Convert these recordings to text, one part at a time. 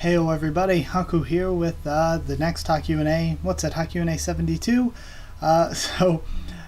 Heyo everybody, Haku here with the next HaQ&A. What's it, HaQ&A 72? So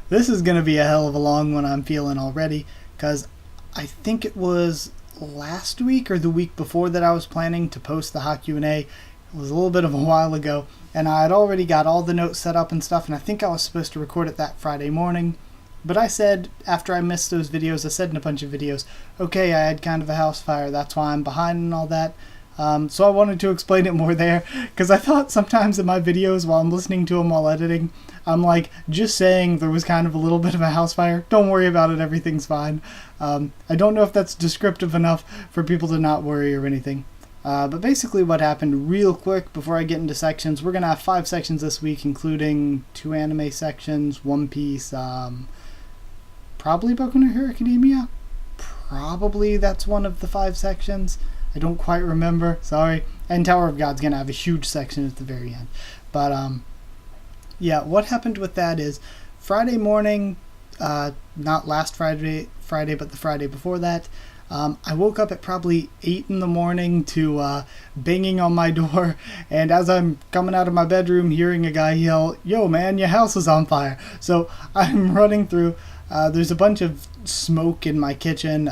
this is going to be a hell of a long one, I'm feeling already, because I think it was last week or the week before that I was planning to post the HaQ&A. It was a little bit of a while ago, and I had already got all the notes set up and stuff, and I think I was supposed to record it that Friday morning. But I said, after I missed those videos, I said in a bunch of videos, okay, I had kind of a house fire, that's why I'm behind and all that. So I wanted to explain it more there, because I thought sometimes in my videos while I'm listening to them while editing, I'm like, just saying there was kind of a little bit of a house fire, don't worry about it, everything's fine. I don't know if that's descriptive enough for people to not worry or anything. But basically what happened, real quick, before I get into sections, we're going to have 5 sections this week, including 2 anime sections, One Piece, probably Boku no Hero Academia? Probably that's one of the 5 sections. I don't quite remember, sorry. And Tower of God's gonna have a huge section at the very end. But, yeah, what happened with that is, Friday morning, not last Friday, but the Friday before that, I woke up at probably 8 in the morning to banging on my door, and as I'm coming out of my bedroom, hearing a guy yell, "Yo man, your house is on fire." So I'm running through, there's a bunch of smoke in my kitchen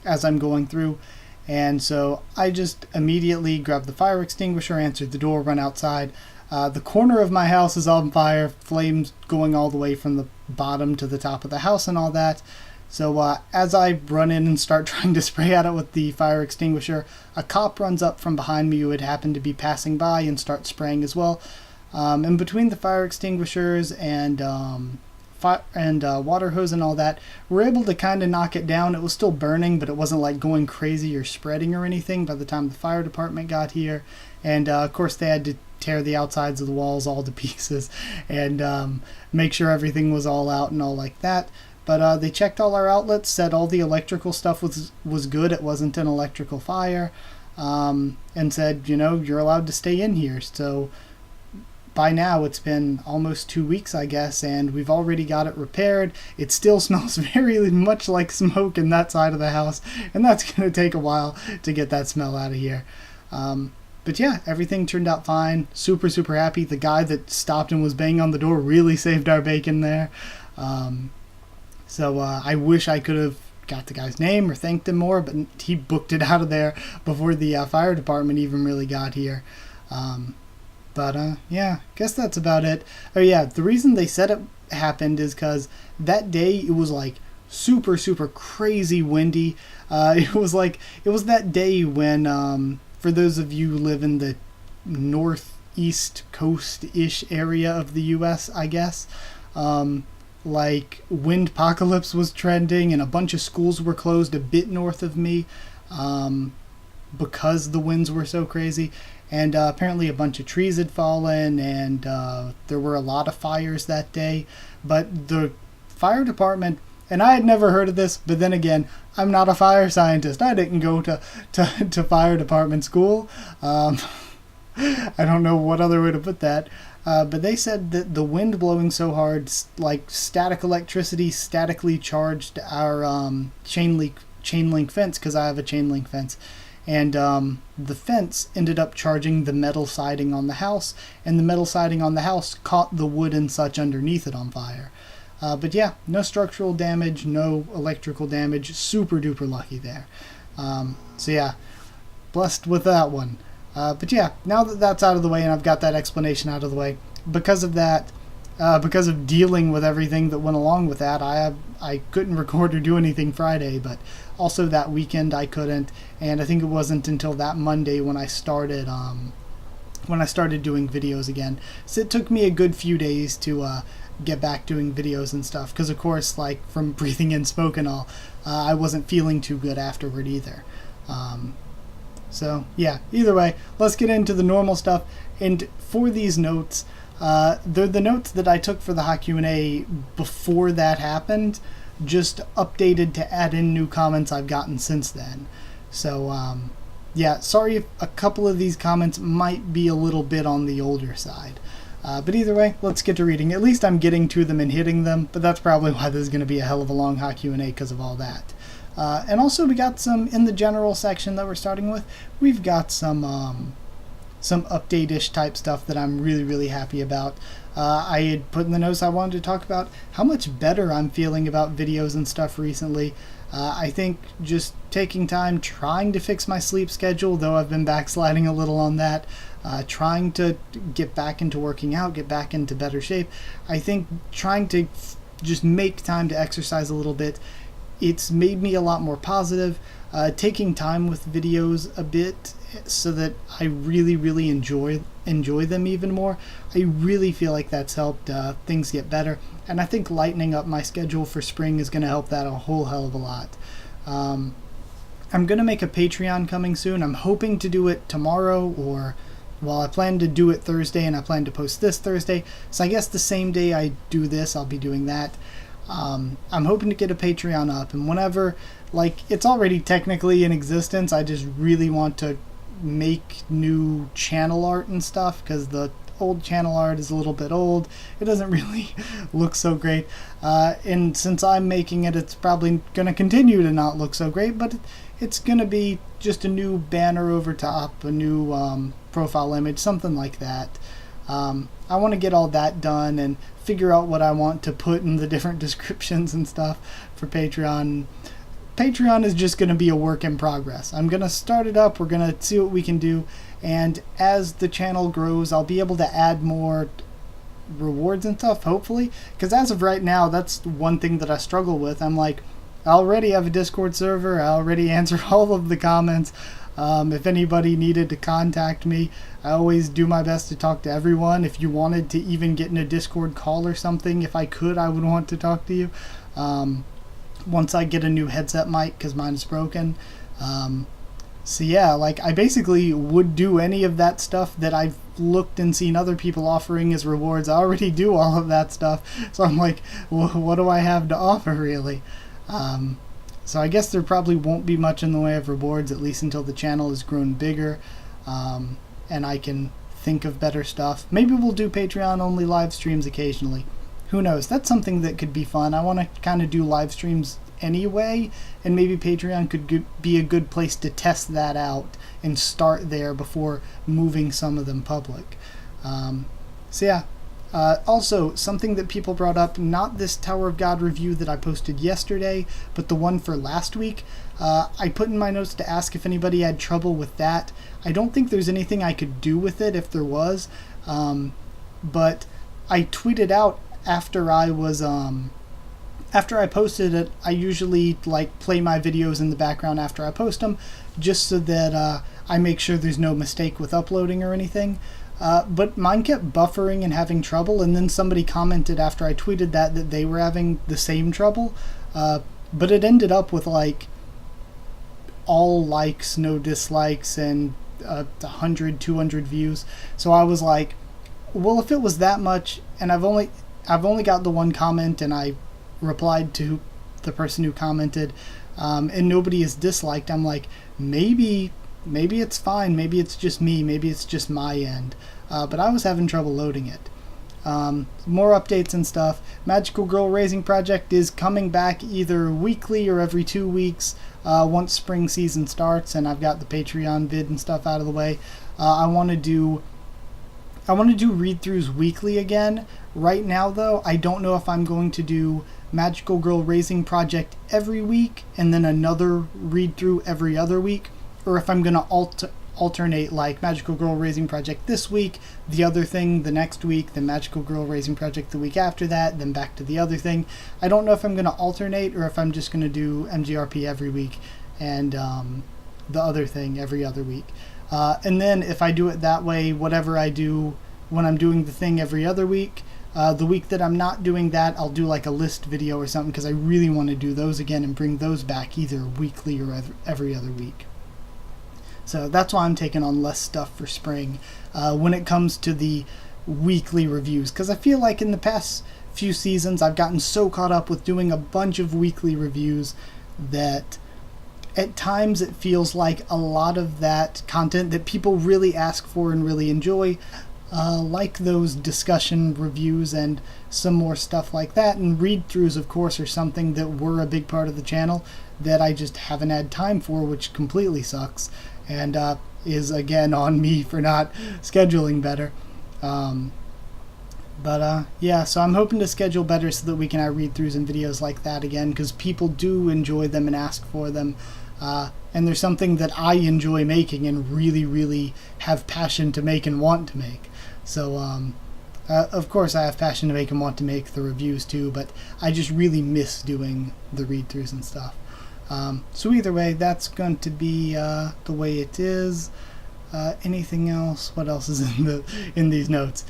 as I'm going through. And so I just immediately grabbed the fire extinguisher, answered the door, run outside. The corner of my house is on fire, flames going all the way from the bottom to the top of the house and all that. So as I run in and start trying to spray at it with the fire extinguisher, a cop runs up from behind me who had happened to be passing by and starts spraying as well. And between the fire extinguishers and water hose and all that, we're able to kind of knock it down. It was still burning, but it wasn't like going crazy or spreading or anything by the time the fire department got here. And of course they had to tear the outsides of the walls all to pieces and make sure everything was all out and all like that. But they checked all our outlets, said all the electrical stuff was good, it wasn't an electrical fire, and said, you know, you're allowed to stay in here. So by now it's been almost 2 weeks, I guess, and we've already got it repaired. It still smells very much like smoke in that side of the house, and that's going to take a while to get that smell out of here. But yeah, everything turned out fine. Super, super happy. The guy that stopped and was banging on the door really saved our bacon there. So I wish I could have got the guy's name or thanked him more, but he booked it out of there before the fire department even really got here. But yeah, guess that's about it. Oh yeah, the reason they said it happened is because that day it was like super, super crazy windy. It was that day when, for those of you who live in the northeast coast-ish area of the US, I guess, like Windpocalypse was trending and a bunch of schools were closed a bit north of me because the winds were so crazy. And apparently a bunch of trees had fallen, and there were a lot of fires that day. But the fire department, and I had never heard of this, but then again, I'm not a fire scientist. I didn't go to fire department school. I don't know what other way to put that. But they said that the wind blowing so hard, like static electricity, statically charged our chain link fence, because I have a chain link fence. And the fence ended up charging the metal siding on the house, and the metal siding on the house caught the wood and such underneath it on fire. But yeah, no structural damage, no electrical damage, super duper lucky there. So yeah, blessed with that one. But yeah, now that that's out of the way and I've got that explanation out of the way, because of that, because of dealing with everything that went along with that, I couldn't record or do anything Friday, but also that weekend I couldn't, and I think it wasn't until that Monday when I started doing videos again. So it took me a good few days to get back doing videos and stuff, because of course, like, from breathing in smoke and all, I wasn't feeling too good afterward either. So yeah, either way, let's get into the normal stuff. And for these notes, they're the notes that I took for the HaQ&A before that happened, just updated to add in new comments I've gotten since then. So yeah, sorry if a couple of these comments might be a little bit on the older side. But either way, let's get to reading. At least I'm getting to them and hitting them, but that's probably why this is going to be a hell of a long HaQ&A because of all that. And also we got some, in the general section that we're starting with, we've got some update-ish type stuff that I'm really, really happy about. I had put in the notes I wanted to talk about how much better I'm feeling about videos and stuff recently. I think just taking time, trying to fix my sleep schedule, though I've been backsliding a little on that, trying to get back into working out, get back into better shape. I think trying to just make time to exercise a little bit, it's made me a lot more positive. Taking time with videos a bit so that I really, really enjoy them even more. I really feel like that's helped things get better, and I think lightening up my schedule for spring is going to help that a whole hell of a lot. I'm going to make a Patreon coming soon. I'm hoping to do it tomorrow, or well, I plan to do it Thursday, and I plan to post this Thursday, so I guess the same day I do this, I'll be doing that. I'm hoping to get a Patreon up, and whenever, like, it's already technically in existence, I just really want to make new channel art and stuff, because the old channel art is a little bit old. It doesn't really look so great, and since I'm making it, it's probably going to continue to not look so great, but it's going to be just a new banner over top, a new profile image, something like that. I want to get all that done and figure out what I want to put in the different descriptions and stuff for Patreon. Patreon is just going to be a work in progress. I'm going to start it up, we're going to see what we can do, and as the channel grows, I'll be able to add more rewards and stuff, hopefully, because as of right now, that's one thing that I struggle with. I'm like, I already have a Discord server, I already answer all of the comments. If anybody needed to contact me, I always do my best to talk to everyone. If you wanted to even get in a Discord call or something, if I could, I would want to talk to you. Once I get a new headset mic, because mine is broken. So yeah, like, I basically would do any of that stuff that I've looked and seen other people offering as rewards. I already do all of that stuff, so I'm like, what do I have to offer, really? So I guess there probably won't be much in the way of rewards, at least until the channel has grown bigger, and I can think of better stuff. Maybe we'll do Patreon-only live streams occasionally. Who knows? That's something that could be fun. I want to kind of do live streams anyway, and maybe Patreon could be a good place to test that out and start there before moving some of them public. So yeah. Also, something that people brought up, not this Tower of God review that I posted yesterday, but the one for last week. I put in my notes to ask if anybody had trouble with that. I don't think there's anything I could do with it if there was, but I tweeted out after I posted it. I usually like play my videos in the background after I post them, just so that I make sure there's no mistake with uploading or anything. But mine kept buffering and having trouble, and then somebody commented after I tweeted that they were having the same trouble, but it ended up with like all likes, no dislikes, and 100, 200 views. So I was like, well, if it was that much, and I've only got the one comment, and I replied to the person who commented, and nobody is disliked, I'm like, maybe it's fine, maybe it's just me, maybe it's just my end. But I was having trouble loading it. More updates and stuff. Magical Girl Raising Project is coming back either weekly or every 2 weeks once spring season starts, and I've got the Patreon vid and stuff out of the way. I want to do read-throughs weekly again. Right now, though, I don't know if I'm going to do Magical Girl Raising Project every week and then another read-through every other week, or if I'm going to alternate, like Magical Girl Raising Project this week, the other thing the next week, then Magical Girl Raising Project the week after that, then back to the other thing. I don't know if I'm going to alternate or if I'm just going to do MGRP every week and the other thing every other week. And then if I do it that way, whatever I do when I'm doing the thing every other week, the week that I'm not doing that, I'll do like a list video or something, because I really want to do those again and bring those back either weekly or every other week. So that's why I'm taking on less stuff for spring when it comes to the weekly reviews, because I feel like in the past few seasons I've gotten so caught up with doing a bunch of weekly reviews that at times it feels like a lot of that content that people really ask for and really enjoy like those discussion reviews and some more stuff like that. And read-throughs, of course, are something that were a big part of the channel that I just haven't had time for, which completely sucks, and is again on me for not scheduling better. Yeah, so I'm hoping to schedule better so that we can have read-throughs and videos like that again, because people do enjoy them and ask for them. And there's something that I enjoy making and really, really have passion to make and want to make. So, of course I have passion to make and want to make the reviews too, but I just really miss doing the read-throughs and stuff. So either way, that's going to be the way it is. Anything else? What else is in these notes?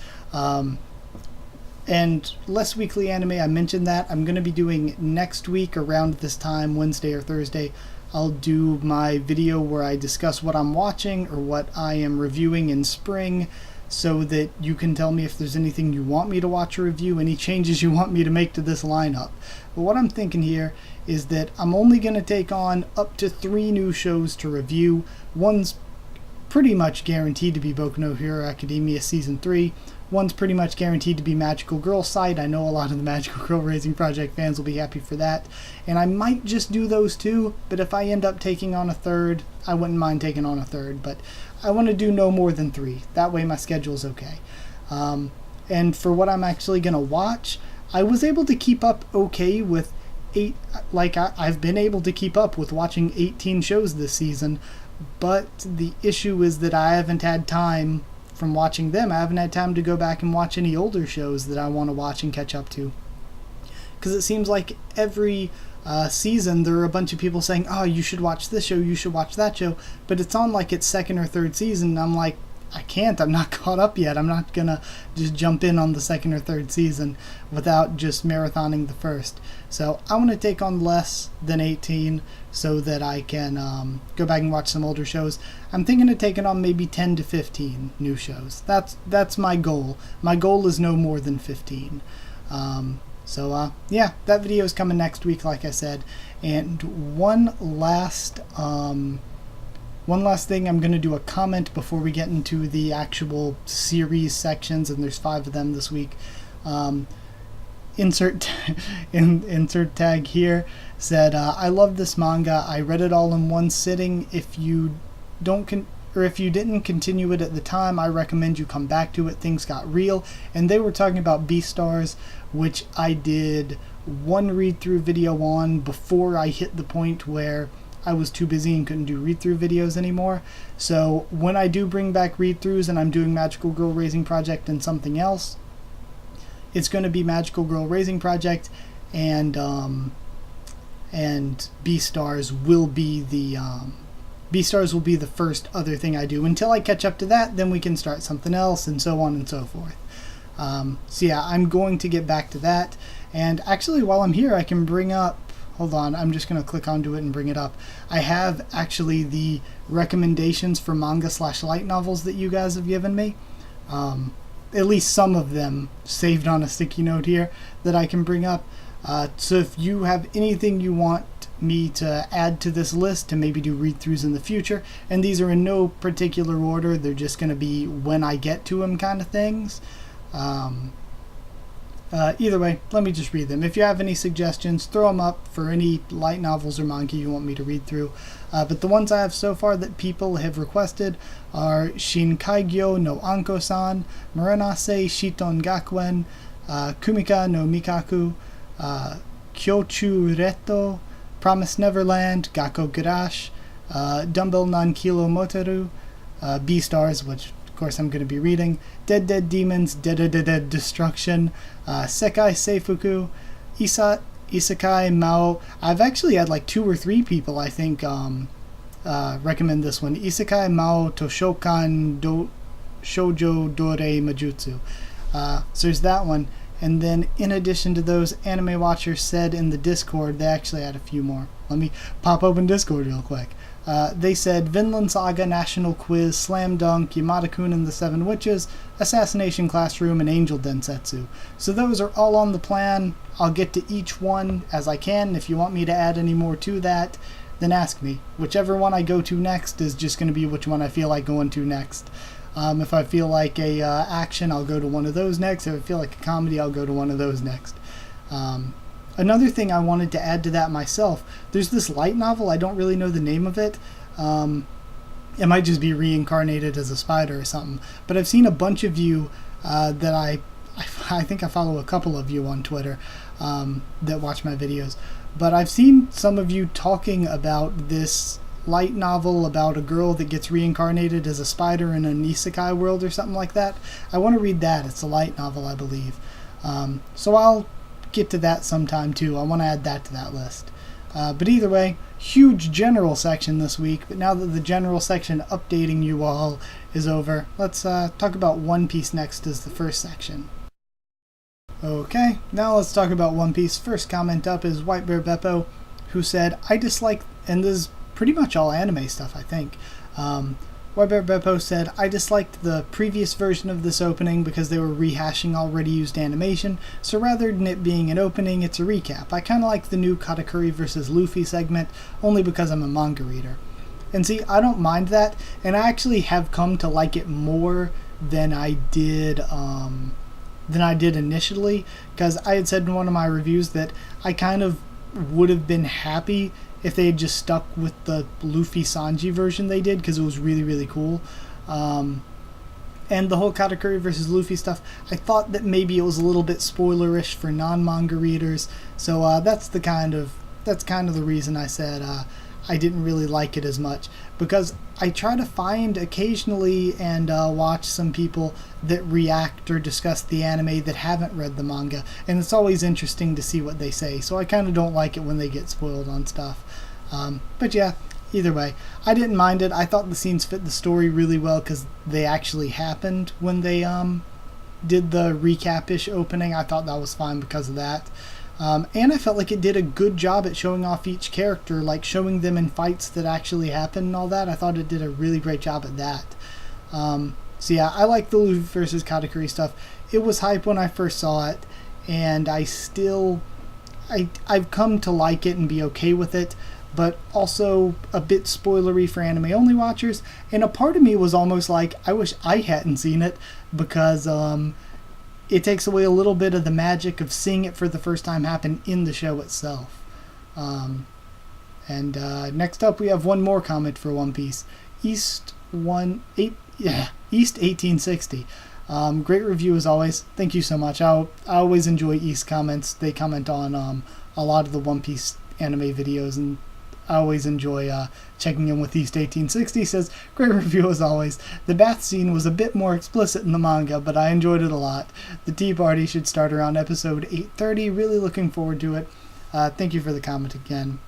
And less weekly anime, I mentioned that. I'm going to be doing next week around this time, Wednesday or Thursday. I'll do my video where I discuss what I'm watching or what I am reviewing in spring, so that you can tell me if there's anything you want me to watch or review, any changes you want me to make to this lineup. But what I'm thinking here is that I'm only going to take on up to 3 new shows to review. One's pretty much guaranteed to be Boku no Hero Academia Season 3. One's pretty much guaranteed to be Magical Girl Side. I know a lot of the Magical Girl Raising Project fans will be happy for that. And I might just do those 2, but if I end up taking on a third, I wouldn't mind taking on a third. But I want to do no more than 3. That way my schedule's okay. And for what I'm actually going to watch, I was able to keep up okay with 8. Like, I've been able to keep up with watching 18 shows this season. But the issue is that I haven't had time from watching them. I haven't had time to go back and watch any older shows that I want to watch and catch up to. Because it seems like every season there are a bunch of people saying, oh, you should watch this show, you should watch that show, but it's on like its 2nd or 3rd season, and I'm like, I can't, I'm not caught up yet. I'm not gonna just jump in on the 2nd or 3rd season without just marathoning the first. So I want to take on less than 18 so that I can go back and watch some older shows. I'm thinking of taking on maybe 10 to 15 new shows. That's my goal. My goal is no more than 15. Yeah, that video is coming next week, like I said. And one last thing, I'm going to do a comment before we get into the actual series sections, and there's 5 of them this week. Insert tag here said, I love this manga. I read it all in one sitting. If you didn't continue it at the time, I recommend you come back to it. Things got real. And they were talking about Beastars, which I did one read-through video on before I hit the point where I was too busy and couldn't do read-through videos anymore. So when I do bring back read-throughs and I'm doing Magical Girl Raising Project and something else, it's going to be Magical Girl Raising Project, and Beastars will be the first other thing I do. Until I catch up to that, then we can start something else, and so on and so forth. So yeah, I'm going to get back to that. And actually, while I'm here, I can bring up, hold on, I'm just going to click onto it and bring it up. I have actually the recommendations for manga/light novels that you guys have given me. At least some of them saved on a sticky note here that I can bring up. So if you have anything you want me to add to this list to maybe do read-throughs in the future, and these are in no particular order, they're just going to be when I get to them kind of things. Either way, let me just read them. If you have any suggestions, throw them up for any light novels or manga you want me to read through. But the ones I have so far that people have requested are Shinkaigyo no Anko-san, Muranase Shiton Gakuen, Kumika no Mikaku, Kyochu Reto, Promise Neverland, Gakko Garash, Dumbbell Nankilo Moteru, Beastars, which of course I'm going to be reading, Dead Dead Demons, Dead Destruction, Sekai Seifuku, Isekai Mao. I've actually had like 2 or 3 people, I think, recommend this one. Isekai Mao Toshokan Shoujo Dore Majutsu. So there's that one. And then in addition to those, Anime Watchers said in the Discord, they actually had a few more. Let me pop open Discord real quick. They said Vinland Saga, National Quiz, Slam Dunk, Yamada-kun and the Seven Witches, Assassination Classroom, and Angel Densetsu. So those are all on the plan. I'll get to each one as I can. If you want me to add any more to that, then ask me. Whichever one I go to next is just going to be which one I feel like going to next. If I feel like a action, I'll go to one of those next. If I feel like a comedy, I'll go to one of those next. Another thing I wanted to add to that myself, there's this light novel, I don't really know the name of it. It might just be reincarnated as a spider or something. But I've seen a bunch of you that I think I follow a couple of you on Twitter that watch my videos. But I've seen some of you talking about this light novel about a girl that gets reincarnated as a spider in an isekai world or something like that. I want to read that. It's a light novel, I believe. So I'll get to that sometime too. I want to add that to that list. But either way, huge general section this week. But now that the general section updating you all is over, let's talk about One Piece next as the first section. Okay, now let's talk about One Piece. First comment up is White Bear Beppo, who said, I dislike, and this is pretty much all anime stuff, I think. White Bear Beppo said, I disliked the previous version of this opening because they were rehashing already used animation, so rather than it being an opening, it's a recap. I kinda like the new Katakuri vs. Luffy segment, only because I'm a manga reader. And see, I don't mind that, and I actually have come to like it more than I did initially, because I had said in one of my reviews that I kind of would have been happy if they had just stuck with the Luffy Sanji version they did, because it was really, really cool. And the whole Katakuri versus Luffy stuff, I thought that maybe it was a little bit spoilerish for non-manga readers, so that's kind of the reason I said I didn't really like it as much, because I try to find occasionally and watch some people that react or discuss the anime that haven't read the manga, and it's always interesting to see what they say, so I kind of don't like it when they get spoiled on stuff. But yeah, either way, I didn't mind it. I thought the scenes fit the story really well because they actually happened when they did the recap-ish opening. I thought that was fine because of that. And I felt like it did a good job at showing off each character, like showing them in fights that actually happened and all that. I thought it did a really great job at that. So yeah, I like the Luffy versus Katakuri stuff. It was hype when I first saw it, and I've come to like it and be okay with it, but also a bit spoilery for anime-only watchers, and a part of me was almost like, I wish I hadn't seen it, because it takes away a little bit of the magic of seeing it for the first time happen in the show itself. Next up we have one more comment for One Piece. East 1860. Great review as always. Thank you so much. I always enjoy East comments. They comment on a lot of the One Piece anime videos, and I always enjoy checking in with East 1860. Says, great review as always. The bath scene was a bit more explicit in the manga, but I enjoyed it a lot. The tea party should start around episode 830. Really looking forward to it. Thank you for the comment again,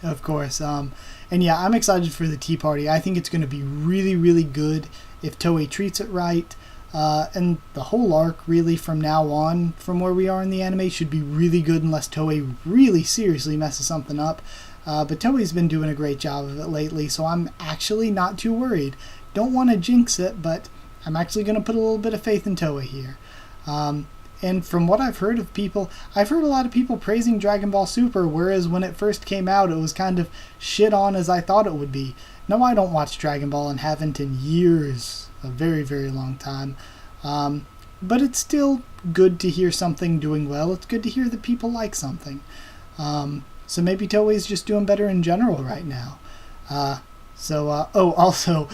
of course. And yeah, I'm excited for the tea party. I think it's going to be really, really good if Toei treats it right. And the whole arc, really, from now on, from where we are in the anime, should be really good unless Toei really seriously messes something up. But Toei's been doing a great job of it lately, so I'm actually not too worried. Don't want to jinx it, but I'm actually going to put a little bit of faith in Toei here. And from what I've heard of people, I've heard a lot of people praising Dragon Ball Super, whereas when it first came out, it was kind of shit on as I thought it would be. No, I don't watch Dragon Ball and haven't in years. A very, very long time. But it's still good to hear something doing well. It's good to hear that people like something. So maybe Toei's just doing better in general right now. Also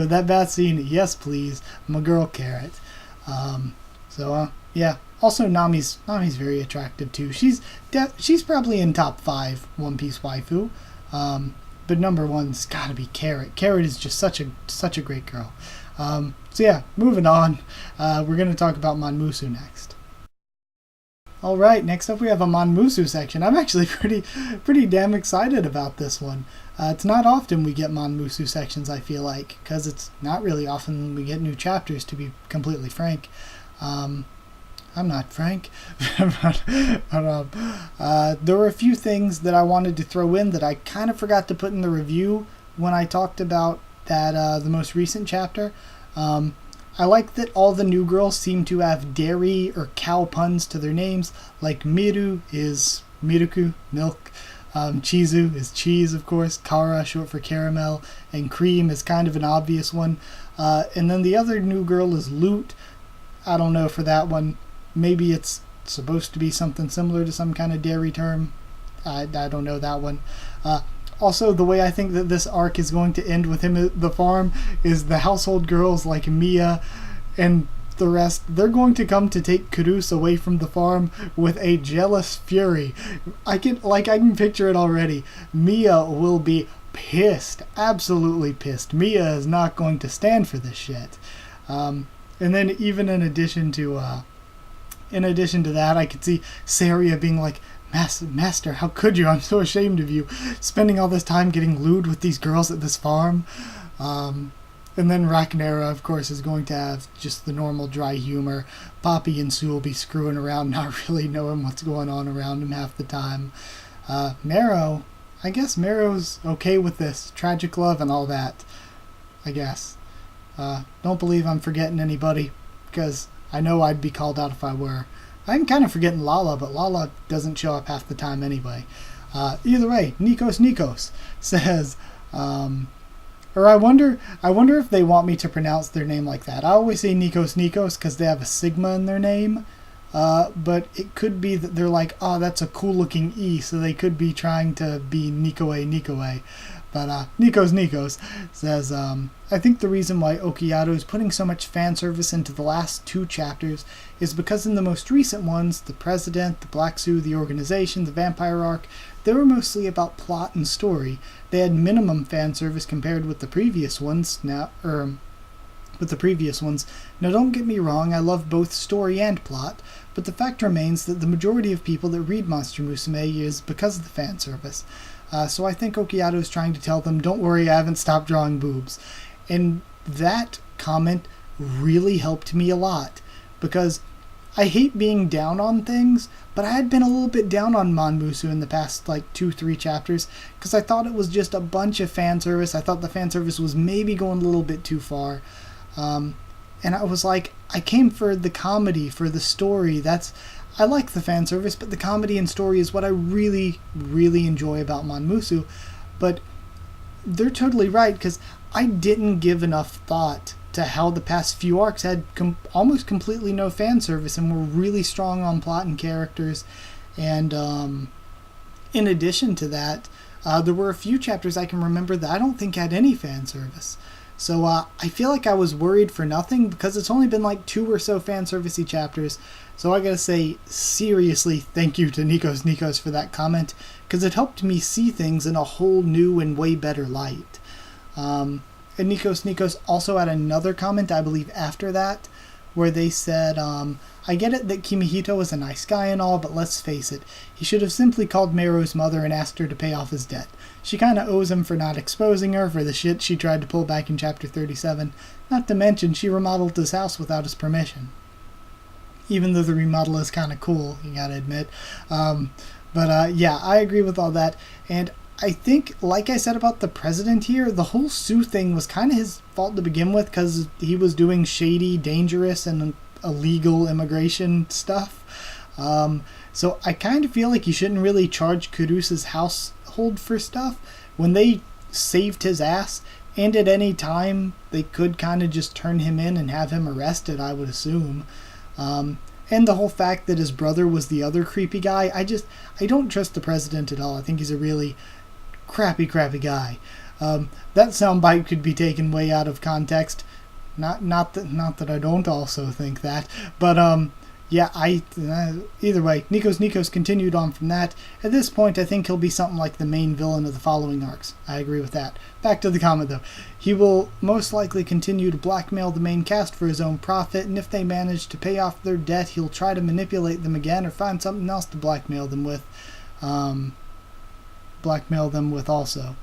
that bath scene, yes please, my girl Carrot. Yeah. Also Nami's very attractive too. She's probably in top 5 One Piece waifu. But number one's gotta be Carrot. Carrot is just such a great girl. So yeah, moving on. We're going to talk about Manmusu next. Alright, next up we have a Manmusu section. I'm actually pretty damn excited about this one. It's not often we get Manmusu sections, I feel like, because it's not really often we get new chapters, to be completely frank. I'm not frank. There were a few things that I wanted to throw in that I kind of forgot to put in the review when I talked about that the most recent chapter. I like that all the new girls seem to have dairy or cow puns to their names, like Miru is Miruku, milk, Chizu is cheese, of course, Kara, short for caramel, and cream is kind of an obvious one. And then the other new girl is Loot. I don't know for that one. Maybe it's supposed to be something similar to some kind of dairy term. I don't know that one. Also, the way I think that this arc is going to end with him at the farm is the household girls like Mia and the rest, they're going to come to take Kurus away from the farm with a jealous fury. I can picture it already. Mia will be pissed, absolutely pissed. Mia is not going to stand for this shit. And then even in addition to that, I could see Saria being like, Master, how could you? I'm so ashamed of you. Spending all this time getting lewd with these girls at this farm. And then Ragnara, of course, is going to have just the normal dry humor. Poppy and Sue will be screwing around, not really knowing what's going on around him half the time. Marrow, I guess Marrow's okay with this. Tragic love and all that, I guess. Don't believe I'm forgetting anybody, because I know I'd be called out if I were. I'm kind of forgetting Lala, but Lala doesn't show up half the time anyway. Either way, Nikos says, or I wonder if they want me to pronounce their name like that. I always say Nikos because they have a sigma in their name, but it could be that they're like, oh, that's a cool looking E, so they could be trying to be Nikoe. But Nikos says, I think the reason why Okiato is putting so much fan service into the last 2 chapters is because in the most recent ones, the President, the Black Sue, the Organization, the Vampire Arc, they were mostly about plot and story. They had minimum fan service compared with the previous ones. Now, don't get me wrong, I love both story and plot, but the fact remains that the majority of people that read Monster Musume is because of the fan service. So I think Okiato is trying to tell them, don't worry, I haven't stopped drawing boobs. And that comment really helped me a lot, because I hate being down on things, but I had been a little bit down on Monmusu in the past 2-3 chapters, because I thought it was just a bunch of fan service. I thought the fan service was maybe going a little bit too far. And I was like, I came for the comedy, for the story. I like the fan service, but the comedy and story is what I really, really enjoy about Monmusu. But they're totally right, because I didn't give enough thought to how the past few arcs had almost completely no fan service and were really strong on plot and characters. And in addition to that, there were a few chapters I can remember that I don't think had any fan service. So I feel like I was worried for nothing, because it's only been 2 or so fan servicey chapters. So I gotta say, seriously, thank you to Nikos for that comment, because it helped me see things in a whole new and way better light. And Nikos also had another comment, I believe, after that, where they said, I get it that Kimihito is a nice guy and all, but let's face it, he should have simply called Meru's mother and asked her to pay off his debt. She kinda owes him for not exposing her for the shit she tried to pull back in chapter 37, not to mention she remodeled his house without his permission. Even though the remodel is kinda cool, you gotta admit. Yeah, I agree with all that, and I think, like I said about the president here, the whole Sue thing was kind of his fault to begin with, because he was doing shady, dangerous, and illegal immigration stuff. So I kind of feel like you shouldn't really charge Kurus's household for stuff when they saved his ass, and at any time they could kind of just turn him in and have him arrested, I would assume. And the whole fact that his brother was the other creepy guy, I don't trust the president at all. I think he's a really crappy guy. That soundbite could be taken way out of context. Not that I don't also think that, but yeah, either way, Nikos continued on from that. At this point, I think he'll be something like the main villain of the following arcs. I agree with that. Back to the comment though. He will most likely continue to blackmail the main cast for his own profit, and if they manage to pay off their debt, he'll try to manipulate them again or find something else to blackmail them with. Also.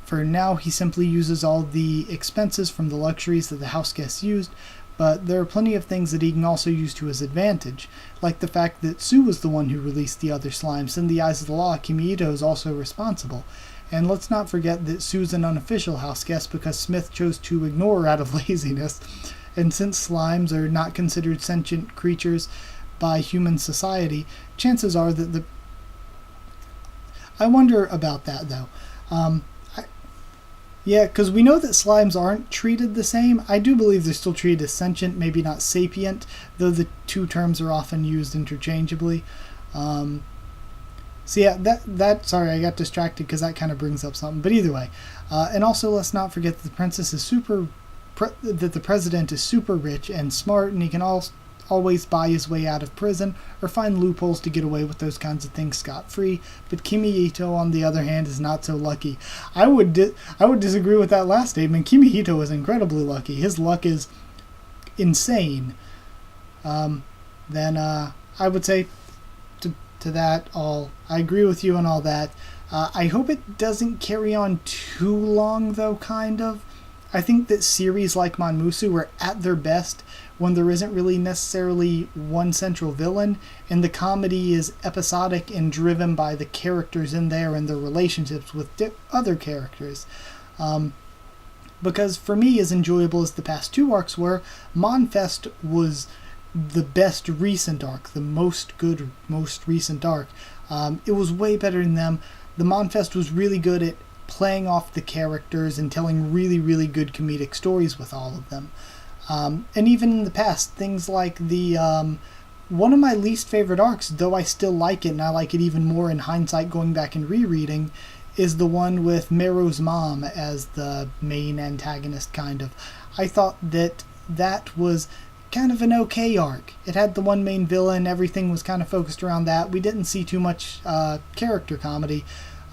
For now, he simply uses all the expenses from the luxuries that the house guests used, but there are plenty of things that he can also use to his advantage, like the fact that Sue was the one who released the other slimes. In the eyes of the law, Kimihito is also responsible. And let's not forget that Sue's an unofficial house guest because Smith chose to ignore her out of laziness. And since slimes are not considered sentient creatures by human society, chances are that I wonder about that, though. Yeah, because we know that slimes aren't treated the same. I do believe they're still treated as sentient, maybe not sapient, though the two terms are often used interchangeably. So yeah, sorry, I got distracted because that kind of brings up something. But either way, and also let's not forget that the princess is that the president is super rich and smart, and he can always buy his way out of prison or find loopholes to get away with those kinds of things scot-free. But Kimi Ito, on the other hand, is not so lucky. I would disagree with that last statement. Kimi Ito is incredibly lucky. His luck is insane. Then I would say to that all, I agree with you on all that. I hope it doesn't carry on too long, though, kind of. I think that series like Manmusu are at their best when there isn't really necessarily one central villain, and the comedy is episodic and driven by the characters in there and their relationships with other characters. Because for me, as enjoyable as the past two arcs were, Monfest was the best recent arc, the most recent arc. It was way better than them. The Monfest was really good at playing off the characters and telling really, really good comedic stories with all of them. And even in the past, things like the one of my least favorite arcs, though I still like it, and I like it even more in hindsight going back and rereading, is the one with Meru's mom as the main antagonist, kind of. I thought that was kind of an okay arc. It had the one main villain, everything was kind of focused around that. We didn't see too much character comedy.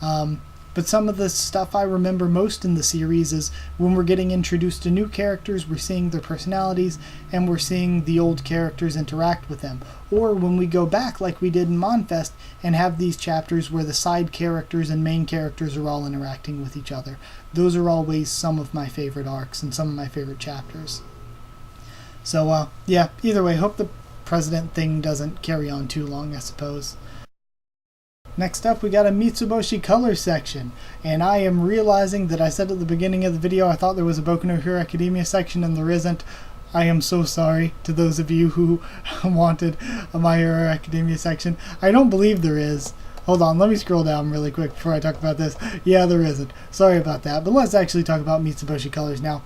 But some of the stuff I remember most in the series is when we're getting introduced to new characters, we're seeing their personalities, and we're seeing the old characters interact with them. Or when we go back, like we did in Monfest, and have these chapters where the side characters and main characters are all interacting with each other. Those are always some of my favorite arcs and some of my favorite chapters. So, yeah, either way, hope the president thing doesn't carry on too long, I suppose. Next up, we got a Mitsuboshi color section, and I am realizing that I said at the beginning of the video I thought there was a Boku no Hero Academia section, and there isn't. I am so sorry to those of you who wanted a My Hero Academia section. I don't believe there is. Hold on, let me scroll down really quick before I talk about this. Yeah, there isn't. Sorry about that, but let's actually talk about Mitsuboshi colors now.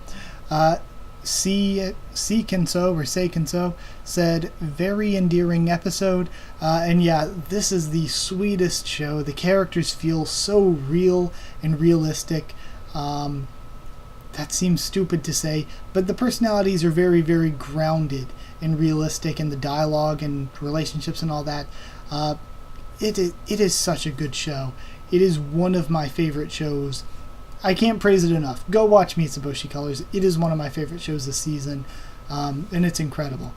Seikenso said, very endearing episode, and yeah, this is the sweetest show. The characters feel so real and realistic. That seems stupid to say, but the personalities are very, very grounded and realistic, and the dialogue and relationships and all that. It is such a good show. It is one of my favorite shows. I can't praise it enough. Go watch Mitsuboshi Colors. It is one of my favorite shows this season, and it's incredible.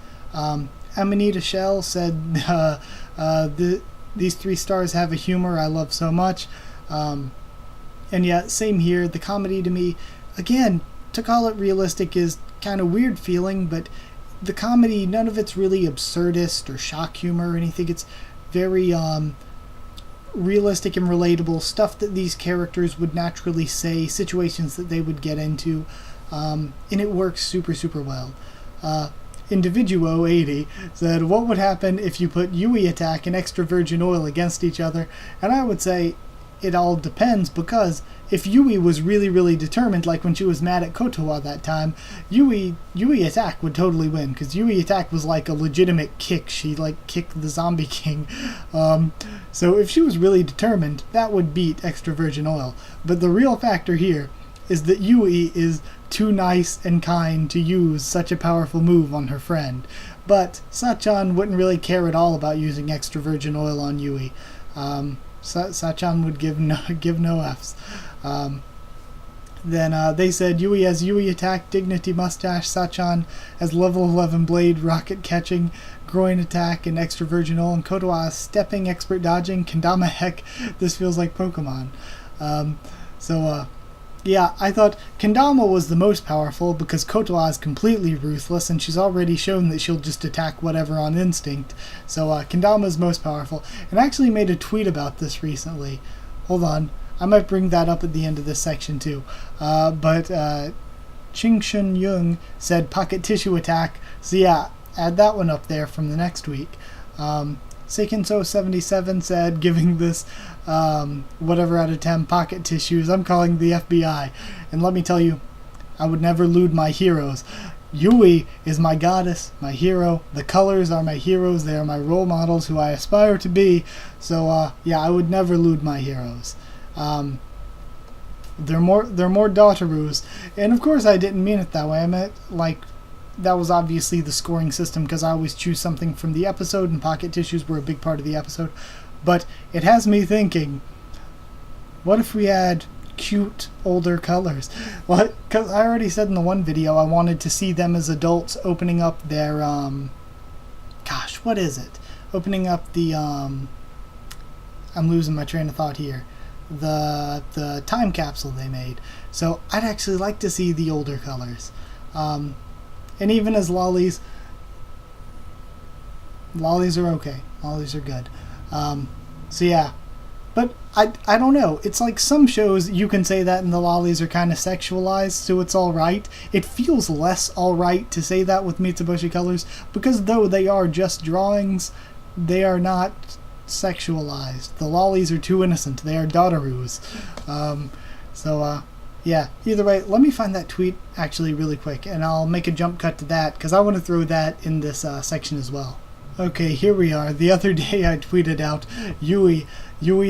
Amanita Shell said, these 3 stars have a humor I love so much. And yeah, same here. The comedy to me, again, to call it realistic is kind of weird feeling, but the comedy, none of it's really absurdist or shock humor or anything. It's very realistic and relatable stuff that these characters would naturally say, situations that they would get into, and it works super, super well. Individuo 80 said, what would happen if you put Yui attack and extra virgin oil against each other? And I would say it all depends, because if Yui was really, really determined, like when she was mad at Kotowa that time, Yui attack would totally win, because Yui attack was like a legitimate kick. She like kicked the zombie king. So if she was really determined, that would beat extra virgin oil. But the real factor here is that Yui is too nice and kind to use such a powerful move on her friend. But Sachan wouldn't really care at all about using extra virgin oil on Yui. Sachan would give no Fs. Then they said Yui has Yui attack, dignity mustache, Sachan has level 11 blade, rocket catching, groin attack, and extra virgin oil, and Kotowa has stepping, expert dodging, kendama heck, this feels like Pokemon. Yeah, I thought kendama was the most powerful because Kotowa is completely ruthless and she's already shown that she'll just attack whatever on instinct. So kendama is most powerful. And I actually made a tweet about this recently. Hold on. I might bring that up at the end of this section too. But Ching Shun Yung said pocket tissue attack. So yeah, add that one up there from the next week. Seikenso77 said, giving this whatever out of 10 pocket tissues. I'm calling the FBI. And let me tell you, I would never lewd my heroes. Yui is my goddess, my hero. The colors are my heroes. They are my role models who I aspire to be. So, yeah, I would never lewd my heroes. They're more daughteroos. And of course I didn't mean it that way. I meant, like, that was obviously the scoring system because I always choose something from the episode, and pocket tissues were a big part of the episode. But it has me thinking, what if we had cute older colors? What? Because I already said in the one video I wanted to see them as adults opening up their gosh, what is it? Opening up the I'm losing my train of thought here. The time capsule they made. So I'd actually like to see the older colors. And even as lollies are okay. Lollies are good. So yeah. But I don't know. It's like some shows you can say that and the lollies are kind of sexualized, so it's alright. It feels less alright to say that with Mitsubishi Colors, because though they are just drawings, they are not sexualized. The lollies are too innocent. They are daughteroos. Yeah. Either way, let me find that tweet actually really quick, and I'll make a jump cut to that, because I want to throw that in this section as well. Okay, here we are. The other day I tweeted out Yui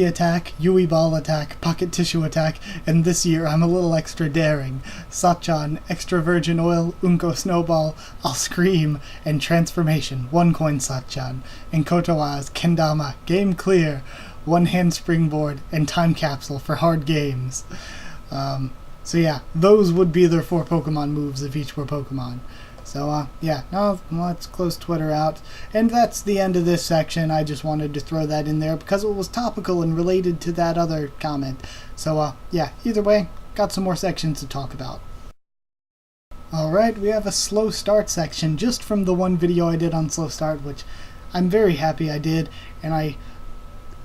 attack, Yui ball attack, pocket tissue attack, and this year I'm a little extra daring. Sachan, extra virgin oil, Unko snowball, I'll scream, and transformation, 1 coin Sachan, and Kotowa's kendama, game clear, 1 hand springboard, and time capsule for hard games. So yeah, those would be their 4 Pokemon moves if each were Pokemon. So, yeah, now let's close Twitter out. And that's the end of this section. I just wanted to throw that in there because it was topical and related to that other comment. So, yeah, either way, got some more sections to talk about. Alright, we have a slow start section just from the one video I did on slow start, which I'm very happy I did. And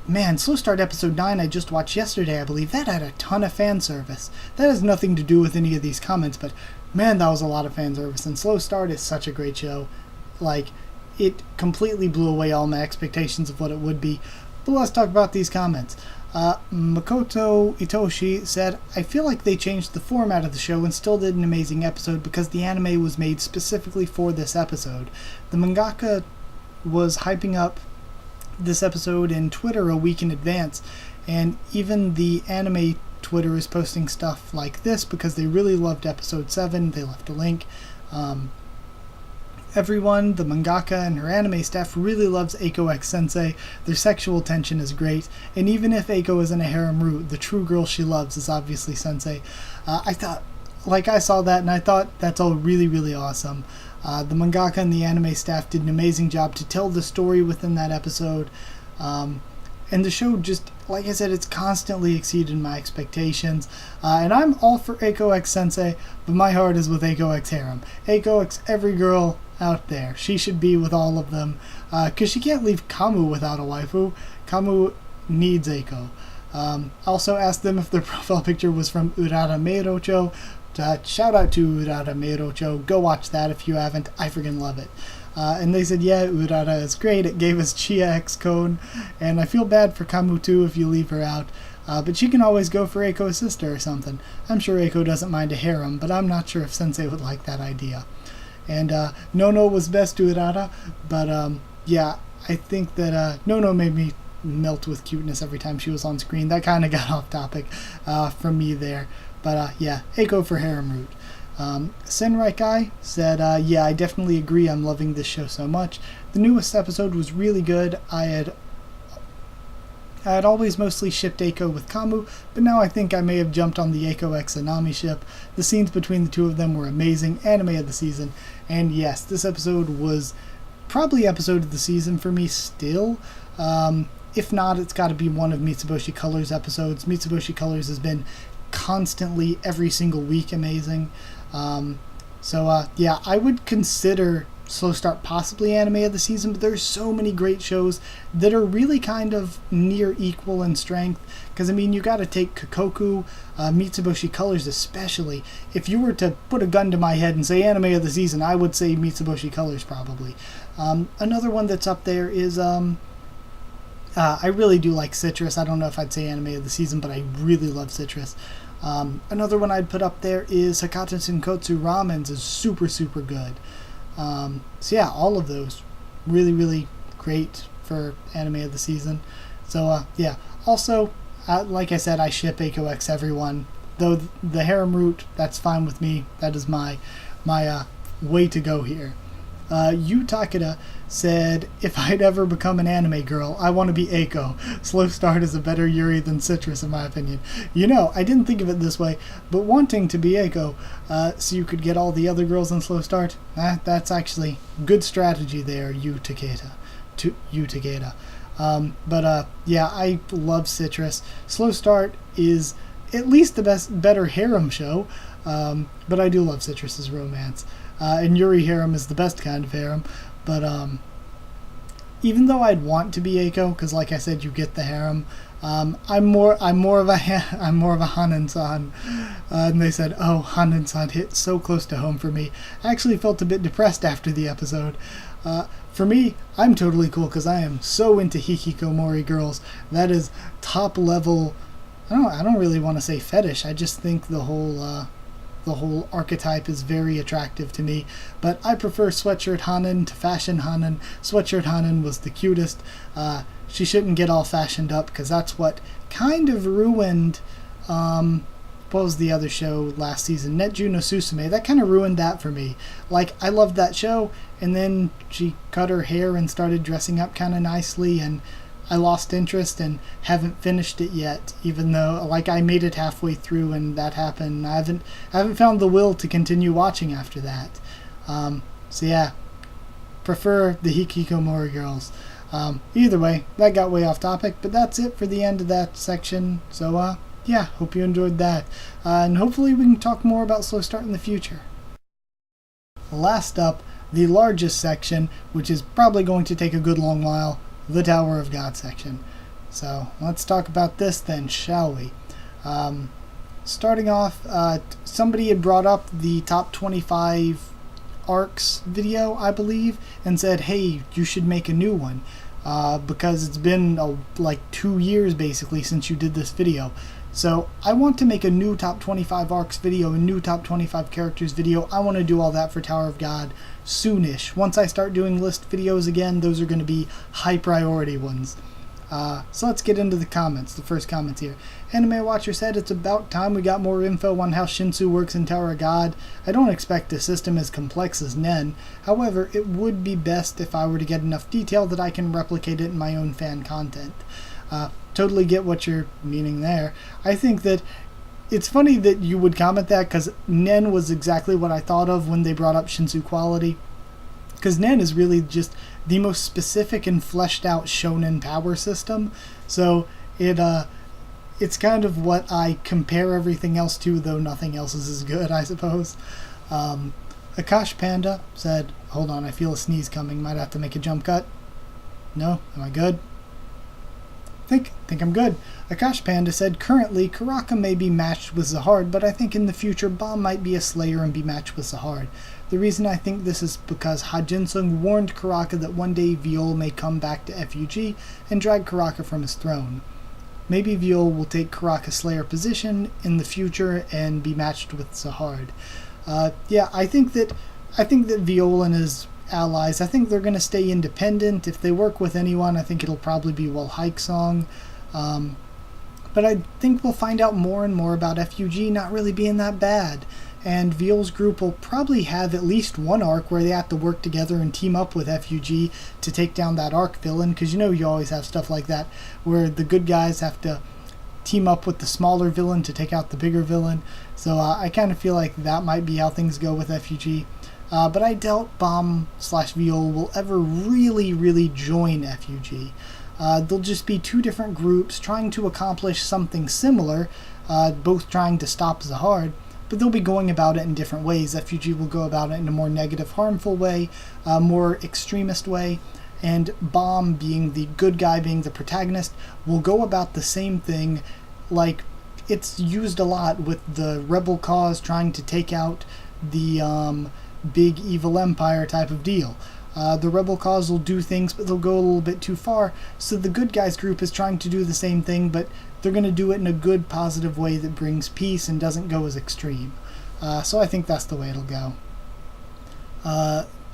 man, Slow Start Episode 9 I just watched yesterday, I believe. That had a ton of fan service. That has nothing to do with any of these comments, but man, that was a lot of fan service. And Slow Start is such a great show. Like, it completely blew away all my expectations of what it would be. But let's talk about these comments. Makoto Itoshi said, I feel like they changed the format of the show and still did an amazing episode because the anime was made specifically for this episode. The mangaka was hyping up this episode in Twitter a week in advance, and even the anime Twitter is posting stuff like this because they really loved episode 7. They left a link. Everyone, the mangaka and her anime staff, really loves Eiko X Sensei. Their sexual tension is great, and even if Eiko isn't a harem root, the true girl she loves is obviously Sensei. I saw that and I thought that's all really, really awesome. The mangaka and the anime staff did an amazing job to tell the story within that episode. And the show just, like I said, it's constantly exceeded my expectations. And I'm all for Eiko X Sensei, but my heart is with Eiko X Harem. Eiko X every girl out there. She should be with all of them. Because she can't leave Kamu without a waifu. Kamu needs Eiko. Also asked them if their profile picture was from Urara Meirocho. Shout out to Urara Meirocho. Go watch that if you haven't. I freaking love it. And they said, yeah, Urara is great. It gave us Chia X Cone. And I feel bad for Kamu too if you leave her out. But she can always go for Eiko's sister or something. I'm sure Eiko doesn't mind a harem, but I'm not sure if Sensei would like that idea. And Nono was best to Urara, but yeah, I think that Nono made me melt with cuteness every time she was on screen. That kind of got off topic from me there. But yeah, Eiko for harem root. Senrai Kai said, yeah, I definitely agree. I'm loving this show so much. The newest episode was really good. I had always mostly shipped Eiko with Kamu, but now I think I may have jumped on the Eiko X Anami ship. The scenes between the two of them were amazing. Anime of the season. And yes, this episode was probably episode of the season for me still. If not, it's got to be one of Mitsubishi Colors episodes. Mitsubishi Colors has been constantly every single week amazing. Yeah, I would consider Slow Start possibly anime of the season, but there's so many great shows that are really kind of near equal in strength. Because I mean, you got to take Kokoku, Mitsubishi Colors especially. If you were to put a gun to my head and say anime of the season, I would say Mitsubishi Colors probably. Another one that's up there is I really do like Citrus. I don't know if I'd say anime of the season, but I really love Citrus. Another one I'd put up there is Hakata Senkotsu Ramen's is super, super good. So yeah, all of those really, really great for anime of the season. So yeah, also, like I said, I ship Eiko X everyone. Though the harem route, that's fine with me. That is my way to go here. Yu Takeda said, if I'd ever become an anime girl, I want to be Eiko. Slow Start is a better Yuri than Citrus, in my opinion. You know, I didn't think of it this way, but wanting to be Eiko so you could get all the other girls in Slow Start, that's actually good strategy there, Yu Takeda. Yeah, I love Citrus. Slow Start is at least the better harem show, but I do love Citrus's romance. And Yuri harem is the best kind of harem, but even though I'd want to be Eiko, because like I said, you get the harem, I'm more of a Hanan-san, and they said, oh, Hanan-san hit so close to home for me. I actually felt a bit depressed after the episode. For me, I'm totally cool because I am so into hikikomori girls. That is top level. I don't really want to say fetish. I just think the whole archetype is very attractive to me, but I prefer Sweatshirt Hanan to Fashion Hanan. Sweatshirt Hanan was the cutest. She shouldn't get all fashioned up because that's what kind of ruined what was the other show last season, Netju no Susume. That kind of ruined that for me. Like, I loved that show, and then she cut her hair and started dressing up kind of nicely, and I lost interest and haven't finished it yet, even though, like, I made it halfway through and that happened. I haven't found the will to continue watching after that. So yeah, prefer the hikikomori girls. Either way, that got way off topic, but that's it for the end of that section. So yeah, hope you enjoyed that. And hopefully we can talk more about Slow Start in the future. Last up, the largest section, which is probably going to take a good long while, the Tower of God section. So let's talk about this then, shall we? Starting off, somebody had brought up the top 25 arcs video, I believe, and said, hey, you should make a new one, because it's been like 2 years basically since you did this video. So I want to make a new top 25 arcs video, a new top 25 characters video. I want to do all that for Tower of God soonish. Once I start doing list videos again, those are going to be high priority ones. So let's get into the comments. The first comments here. Anime Watcher said, it's about time we got more info on how Shinsoo works in Tower of God. I don't expect a system as complex as Nen. However, it would be best if I were to get enough detail that I can replicate it in my own fan content. Totally get what you're meaning there. I think that it's funny that you would comment that, because Nen was exactly what I thought of when they brought up Shinsoo quality. Because Nen is really just the most specific and fleshed out shonen power system. So it's kind of what I compare everything else to, though nothing else is as good, I suppose. Akash Panda said, hold on, I feel a sneeze coming. Might have to make a jump cut. No? Am I good? Think I'm good. Akash Panda said, currently, Karaka may be matched with Zahard, but I think in the future, Bomb might be a Slayer and be matched with Zahard. The reason I think this is because Hajinsung warned Karaka that one day Viol may come back to FUG and drag Karaka from his throne. Maybe Viol will take Karaka's Slayer position in the future and be matched with Zahard. Yeah, I think that Viol and his allies, I think they're going to stay independent. If they work with anyone, I think it'll probably be Hike Song. But I think we'll find out more and more about FUG not really being that bad. And Viol's group will probably have at least one arc where they have to work together and team up with FUG to take down that arc villain, because you know you always have stuff like that where the good guys have to team up with the smaller villain to take out the bigger villain. So I kind of feel like that might be how things go with FUG. But I doubt Bomb/Viol will ever really join FUG. They'll just be two different groups trying to accomplish something similar, both trying to stop Zahard, but they'll be going about it in different ways. FUG will go about it in a more negative, harmful way, a more extremist way, and Bomb, being the good guy, being the protagonist, will go about the same thing. Like, it's used a lot with the rebel cause trying to take out the big evil empire type of deal. The rebel cause will do things, but they'll go a little bit too far. So the good guys group is trying to do the same thing, but they're going to do it in a good, positive way that brings peace and doesn't go as extreme. So I think that's the way it'll go.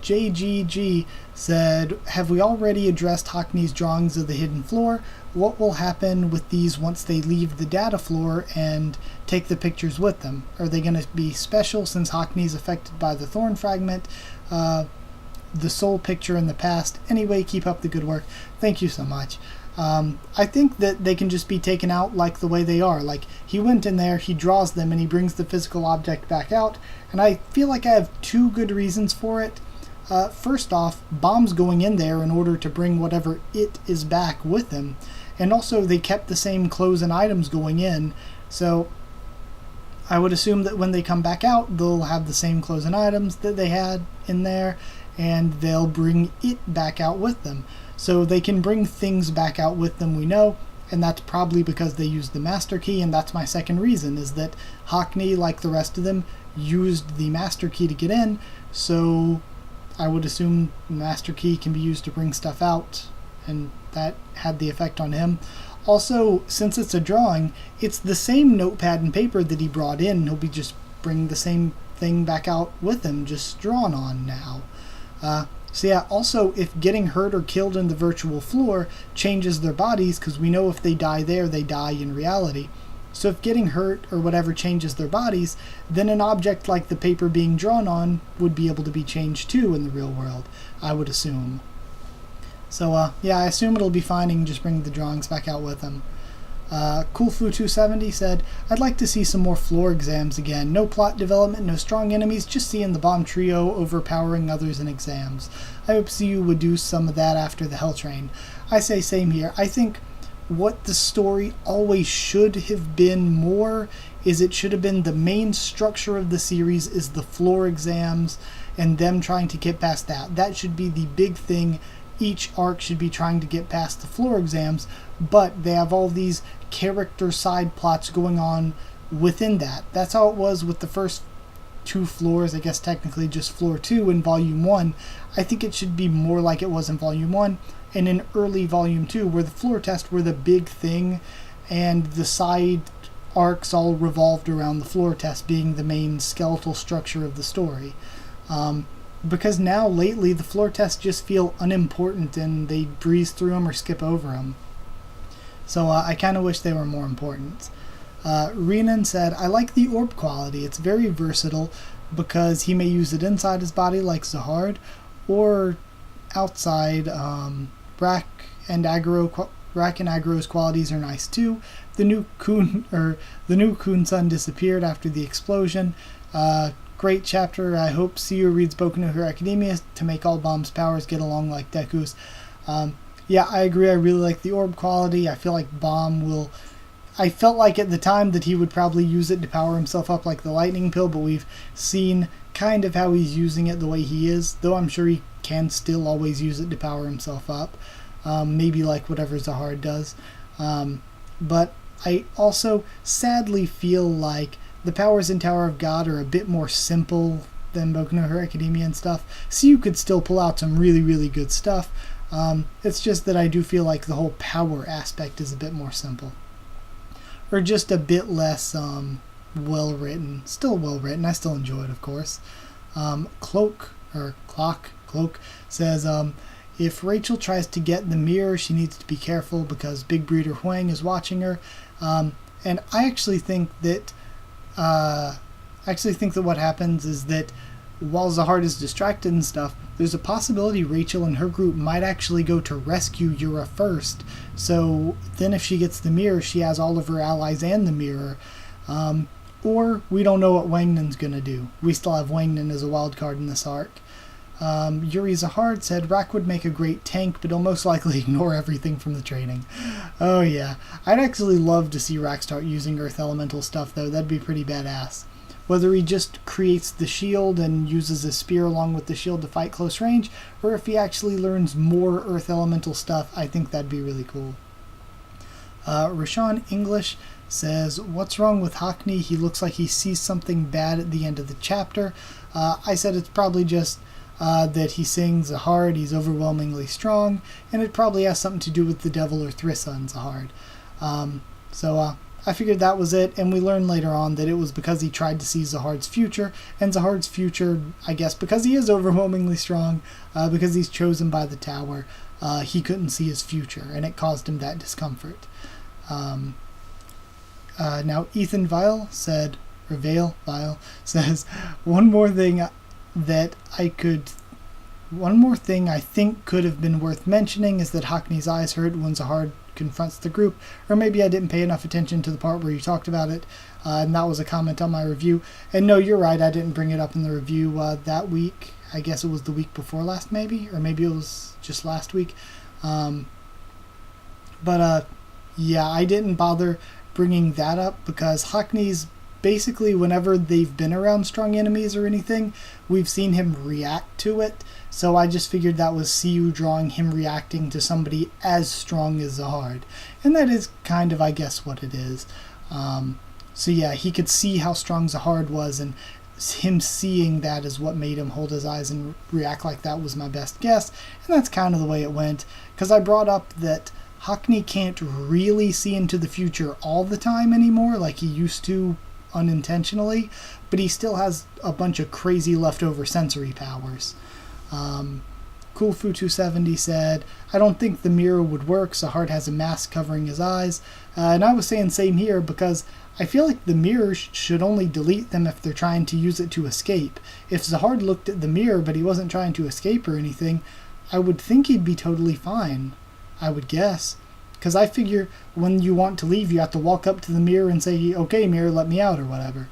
JGG said, have we already addressed Hockney's drawings of the hidden floor? What will happen with these once they leave the data floor and take the pictures with them? Are they going to be special since Hockney's affected by the thorn fragment? The soul picture in the past. Anyway, keep up the good work. Thank you so much. I think that they can just be taken out like the way they are. Like, he went in there, he draws them, and he brings the physical object back out. And I feel like I have two good reasons for it. First off, Bomb's going in there in order to bring whatever it is back with him. And also, they kept the same clothes and items going in. So, I would assume that when they come back out, they'll have the same clothes and items that they had in there. And they'll bring it back out with them. So they can bring things back out with them, we know, and that's probably because they used the master key, and that's my second reason, is that Hockney, like the rest of them, used the master key to get in, so I would assume the master key can be used to bring stuff out, and that had the effect on him. Also, since it's a drawing, it's the same notepad and paper that he brought in. He'll be just bringing the same thing back out with him, just drawn on now. So yeah, also, if getting hurt or killed in the virtual floor changes their bodies, because we know if they die there, they die in reality. So if getting hurt or whatever changes their bodies, then an object like the paper being drawn on would be able to be changed too in the real world, I would assume. So yeah, I assume it'll be fine and just bring the drawings back out with them. Coolfu270 said, I'd like to see some more floor exams again. No plot development, no strong enemies, just seeing the bomb trio overpowering others in exams. I hope you would do some of that after the Hell Train. I say same here. I think what the story always should have been more is it should have been the main structure of the series is the floor exams and them trying to get past that. That should be the big thing. Each arc should be trying to get past the floor exams, but they have all these character side plots going on within that. That's how it was with the first two floors, I guess technically just floor 2 in volume 1. I think it should be more like it was in volume 1 and in early volume 2, where the floor tests were the big thing and the side arcs all revolved around the floor test being the main skeletal structure of the story. Because now, lately, the floor tests just feel unimportant and they breeze through them or skip over them. So I kind of wish they were more important. Renan said, I like the orb quality. It's very versatile because he may use it inside his body like Zahard or outside. Brack and Agro's qualities are nice too. The new Kun Sun disappeared after the explosion. Great chapter. I hope Siu reads Boku no Hero Academia to make all Bomb's powers get along like Deku's. Yeah, I agree. I really like the orb quality. I feel like Bomb will... I felt like at the time that he would probably use it to power himself up like the lightning pill, but we've seen kind of how he's using it the way he is, though I'm sure he can still always use it to power himself up. Maybe like whatever Zahard does. But I also sadly feel like the powers in Tower of God are a bit more simple than Boku no Hero Academia and stuff, so you could still pull out some really, really good stuff. It's just that I do feel like the whole power aspect is a bit more simple. Or just a bit less well-written. Still well-written. I still enjoy it, of course. Cloak says, if Rachel tries to get the mirror, she needs to be careful because Big Breeder Huang is watching her. And I actually think that what happens is that while Zahard is distracted and stuff, there's a possibility Rachel and her group might actually go to rescue Yura first. So then if she gets the mirror, she has all of her allies and the mirror. Or we don't know what Wangnan's going to do. We still have Wangnan as a wild card in this arc. Yuri Zahard said, Rack would make a great tank, but he'll most likely ignore everything from the training. Oh yeah. I'd actually love to see Rack start using Earth Elemental stuff, though. That'd be pretty badass. Whether he just creates the shield and uses a spear along with the shield to fight close range, or if he actually learns more Earth Elemental stuff, I think that'd be really cool. Rashawn English says, what's wrong with Hockney? He looks like he sees something bad at the end of the chapter. I said it's probably just that he sings Zahard, he's overwhelmingly strong, and it probably has something to do with the devil or Thrissa in Zahard. So I figured that was it, and we learned later on that it was because he tried to see Zahard's future, and Zahard's future, I guess, because he is overwhelmingly strong, because he's chosen by the tower, he couldn't see his future, and it caused him that discomfort. Now Ethan Vile said, or Vale says, one more thing I think could have been worth mentioning is that Haku's eyes hurt when Zahard confronts the group, or maybe I didn't pay enough attention to the part where you talked about it, and that was a comment on my review. And no, you're right, I didn't bring it up in the review that week. I guess it was the week before last, maybe, or maybe it was just last week. Yeah, I didn't bother bringing that up because Haku's basically, whenever they've been around strong enemies or anything, we've seen him react to it. So I just figured that was Siu drawing him reacting to somebody as strong as Zahard. And that is kind of, I guess, what it is. So yeah, he could see how strong Zahard was, and him seeing that is what made him hold his eyes and react like that was my best guess. And that's kind of the way it went. Because I brought up that Haku can't really see into the future all the time anymore like he used to unintentionally, but he still has a bunch of crazy leftover sensory powers. Coolfu270 said, I don't think the mirror would work. Zahard has a mask covering his eyes. And I was saying same here because I feel like the mirror should only delete them if they're trying to use it to escape. If Zahard looked at the mirror but he wasn't trying to escape or anything, I would think he'd be totally fine. I would guess. Because I figure when you want to leave, you have to walk up to the mirror and say, okay, mirror, let me out, or whatever.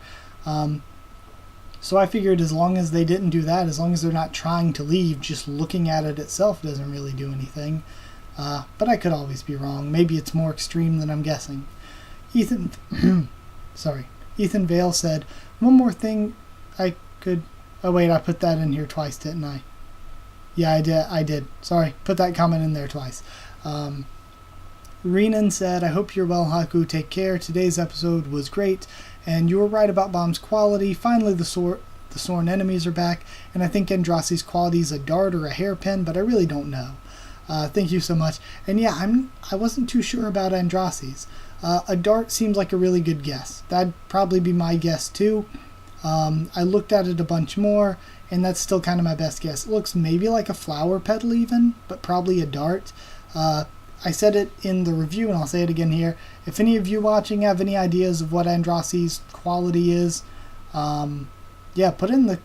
So I figured as long as they didn't do that, as long as they're not trying to leave, just looking at it itself doesn't really do anything. But I could always be wrong. Maybe it's more extreme than I'm guessing. Ethan Vale said, one more thing I could... Oh wait, I put that in here twice, didn't I? Yeah, I did. Sorry, put that comment in there twice. Renan said, I hope you're well, Haku. Take care. Today's episode was great, and you were right about Bomb's quality. Finally, the Soren enemies are back, and I think Andrasi's quality is a dart or a hairpin, but I really don't know. Thank you so much. And yeah, I wasn't too sure about Andrasi's. A dart seems like a really good guess. That'd probably be my guess too. I looked at it a bunch more, and that's still kind of my best guess. It looks maybe like a flower petal even, but probably a dart. I said it in the review, and I'll say it again here. If any of you watching have any ideas of what Andrasi's quality is, yeah, put in the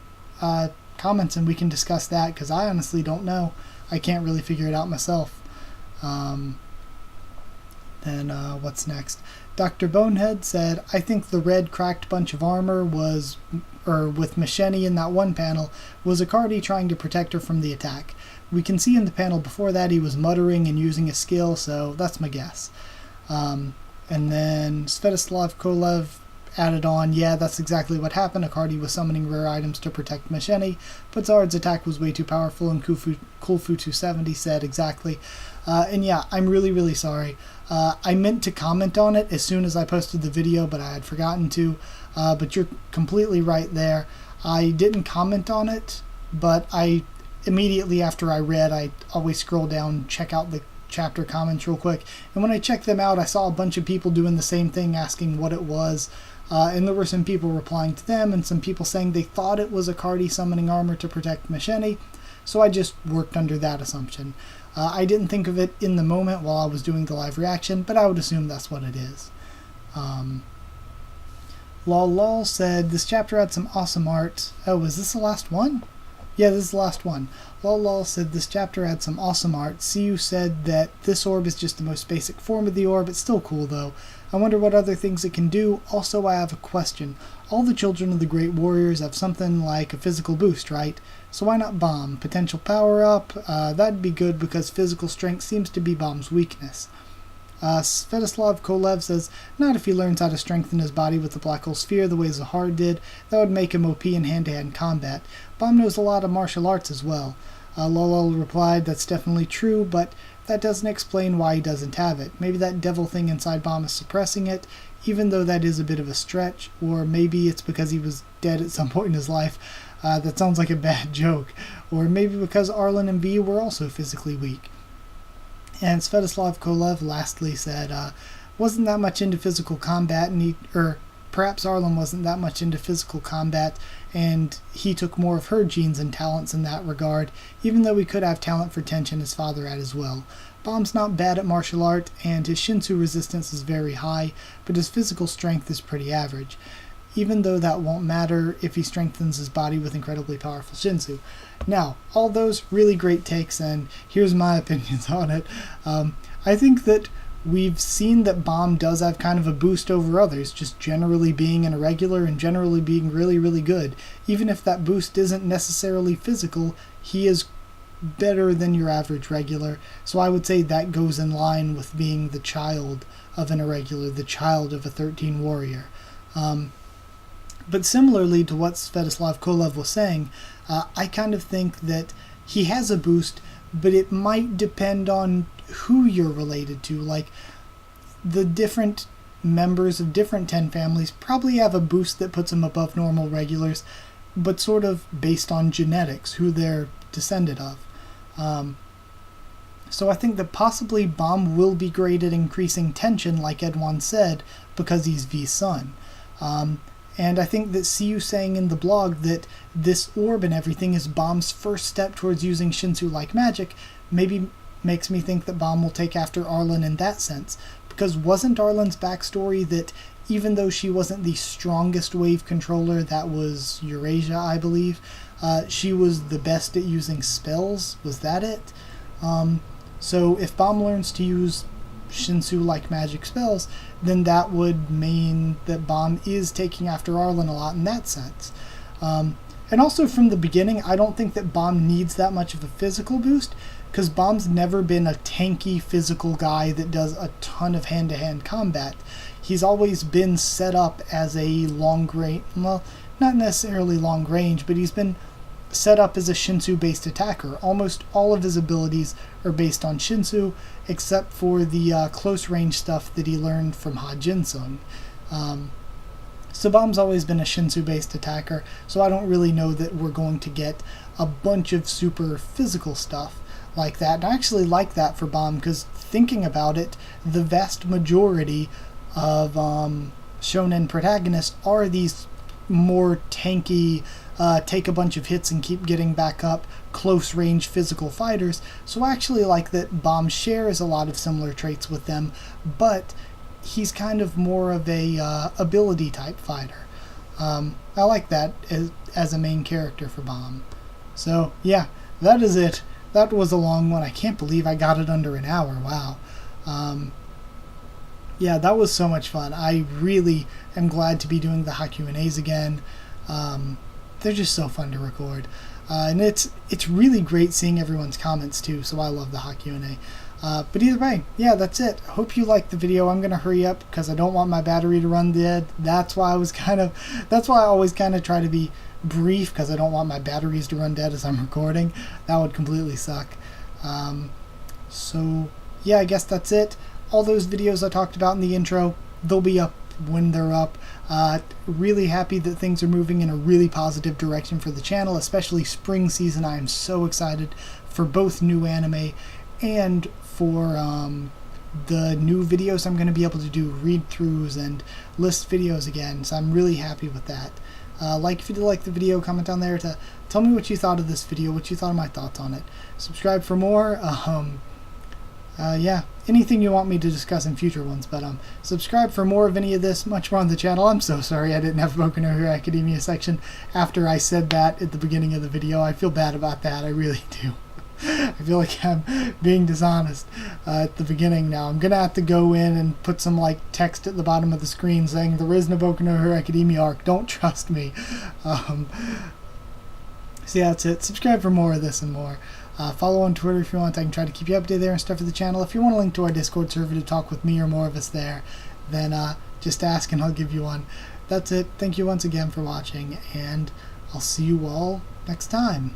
comments and we can discuss that, because I honestly don't know. I can't really figure it out myself. Then what's next? Dr. Bonehead said, I think the red cracked bunch of armor was, or with Misheni in that one panel, was Akari trying to protect her from the attack. We can see in the panel before that he was muttering and using a skill, so that's my guess. And then Svetoslav Kolev added on, yeah, that's exactly what happened. Akari was summoning rare items to protect Misheni, but Zard's attack was way too powerful, and Coolfu270 said exactly. And yeah, I'm really, really sorry. I meant to comment on it as soon as I posted the video, but I had forgotten to. But you're completely right there. I didn't comment on it, but I immediately after I read, I always scroll down, check out the chapter comments real quick. And when I checked them out, I saw a bunch of people doing the same thing, asking what it was. And there were some people replying to them, and some people saying they thought it was Akari summoning armor to protect Misheni. So I just worked under that assumption. I didn't think of it in the moment while I was doing the live reaction, but I would assume that's what it is. Lol said, this chapter had some awesome art. Oh, is this the last one? Yeah, this is the last one. Lol said, this chapter had some awesome art. Siu said that this orb is just the most basic form of the orb. It's still cool, though. I wonder what other things it can do. Also, I have a question. All the children of the Great Warriors have something like a physical boost, right? So why not Bomb? Potential power-up? That'd be good because physical strength seems to be Bomb's weakness. Svetoslav Kolev says, not if he learns how to strengthen his body with the black hole sphere the way Zahard did. That would make him OP in hand-to-hand combat. Bomb knows a lot of martial arts as well. Lol replied, that's definitely true, but that doesn't explain why he doesn't have it. Maybe that devil thing inside Bomb is suppressing it, even though that is a bit of a stretch, or maybe it's because he was dead at some point in his life. That sounds like a bad joke. Or maybe because Arlen and V were also physically weak. And Svetoslav Kolev lastly said, wasn't that much into physical combat, and perhaps Arlen wasn't that much into physical combat, and he took more of her genes and talents in that regard, even though he could have talent for tension his father had as well. Bomb's not bad at martial art, and his Shinsoo resistance is very high, but his physical strength is pretty average, even though that won't matter if he strengthens his body with incredibly powerful Shinsoo. Now, all those really great takes, and here's my opinions on it. I think that we've seen that Bomb does have kind of a boost over others, just generally being an irregular and generally being really, really good. Even if that boost isn't necessarily physical, he is better than your average regular. So I would say that goes in line with being the child of an irregular, the child of a 13 warrior. But similarly to what Svetoslav Kolev was saying, I kind of think that he has a boost, but it might depend on who you're related to. Like, the different members of different 10 families probably have a boost that puts them above normal regulars, but sort of based on genetics, who they're descended of. So I think that possibly Bomb will be great at increasing tension, like Edwan said, because he's V's son. And I think that Siu saying in the blog that this orb and everything is Bomb's first step towards using Shinsoo-like magic maybe makes me think that Bomb will take after Arlen in that sense. Because wasn't Arlen's backstory that even though she wasn't the strongest wave controller, that was Eurasia, I believe, she was the best at using spells? Was that it? So if Bomb learns to use Shinsoo-like magic spells, then that would mean that Bomb is taking after Arlen a lot in that sense. And also from the beginning, I don't think that Bomb needs that much of a physical boost, because Bomb's never been a tanky physical guy that does a ton of hand-to-hand combat. He's always been set up as a long range, well, not necessarily long range, but he's been set up as a Shinsoo-based attacker. Almost all of his abilities are based on Shinsoo, except for the close-range stuff that he learned from Ha Jinsung. So Bomb's always been a Shinsoo-based attacker, so I don't really know that we're going to get a bunch of super physical stuff like that. And I actually like that for Bomb, because thinking about it, the vast majority of shonen protagonists are these more tanky, take a bunch of hits and keep getting back up, close-range physical fighters. So I actually like that Bomb shares a lot of similar traits with them, but he's kind of more of a ability-type fighter. I like that as a main character for Bomb. So, yeah, that is it. That was a long one. I can't believe I got it under an hour. Wow. Yeah, that was so much fun. I really am glad to be doing the HaQ&As again. They're just so fun to record. And it's really great seeing everyone's comments too, so I love the HaQ&A. But either way, yeah, that's it. Hope you liked the video. I'm going to hurry up because I don't want my battery to run dead. That's why I always kind of try to be brief, because I don't want my batteries to run dead as I'm recording. That would completely suck. So yeah, I guess that's it. All those videos I talked about in the intro, they'll be up when they're up. Really happy that things are moving in a really positive direction for the channel, especially spring season. I am so excited for both new anime and for the new videos. I'm going to be able to do read-throughs and list videos again, so I'm really happy with that. If you did like the video, comment down there to tell me what you thought of this video, what you thought of my thoughts on it. Subscribe for more. Yeah, anything you want me to discuss in future ones, but subscribe for more of any of this, much more on the channel. I'm so sorry I didn't have Boku no Hero Academia section after I said that at the beginning of the video. I feel bad about that, I really do. I feel like I'm being dishonest at the beginning now. I'm going to have to go in and put some text at the bottom of the screen saying there is no Boku no Hero Academia arc, don't trust me. So yeah, that's it. Subscribe for more of this and more. Follow on Twitter if you want. I can try to keep you updated there and stuff for the channel. If you want a link to our Discord server to talk with me or more of us there, then just ask and I'll give you one. That's it. Thank you once again for watching, and I'll see you all next time.